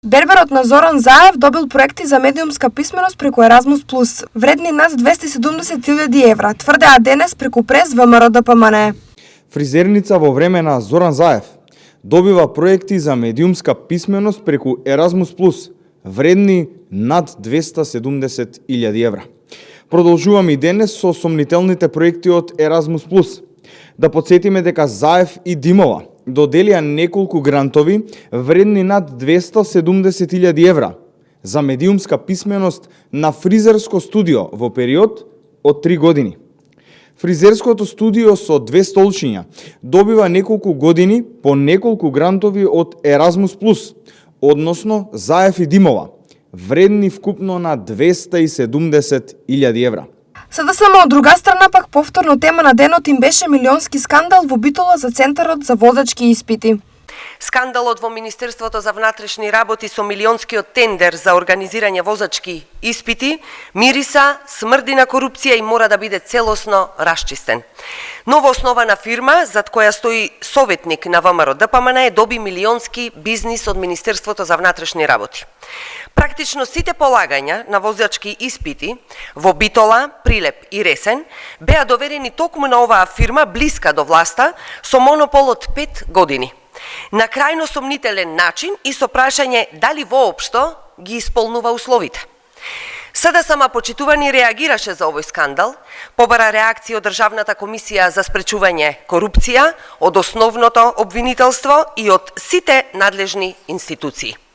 Берберот на Зоран Заев добил проекти за медиумска писменост преку Еразмус Плюс, вредни над 270.000 евра, тврдеа денес преку прес ВМРО ДПМНЕ. Фризерница во време на Зоран Заев добива проекти за медиумска писменост преку Еразмус Плюс, вредни над 270.000 евра. Продолжуваме и денес со сомнителните проекти од Еразмус Плюс. Да подсетиме дека Заев и Димова доделија неколку грантови вредни над 270.000 евра за медиумска писменост на фризерско студио во период од 3 години. Фризерското студио со 2 столчиња добива неколку години по неколку грантови од Еразмус Плюс, односно Заев и Димова, вредни вкупно на 270.000 евра. СДСМ од друга страна пак повторно тема на денот им беше милионски скандал во Битола за Центарот за возачки испити. Скандалот во Министерството за внатрешни работи со милионскиот тендер за организирање возачки испити мириса, смрди на корупција и мора да биде целосно расчистен. Новооснована фирма, зад која стои советник на ВМРО ДПМНЕ, доби милионски бизнис од Министерството за внатрешни работи. Практично сите полагања на возачки испити во Битола, Прилеп и Ресен беа доверени токму на оваа фирма блиска до власта со монопол од 5 години. На крајно сомнителен начин и со прашање дали воопшто ги исполнува условите. СДСМ почитувани реагираше за овој скандал, побара реакција од Државната комисија за спречување корупција, од основното обвинителство и од сите надлежни институции.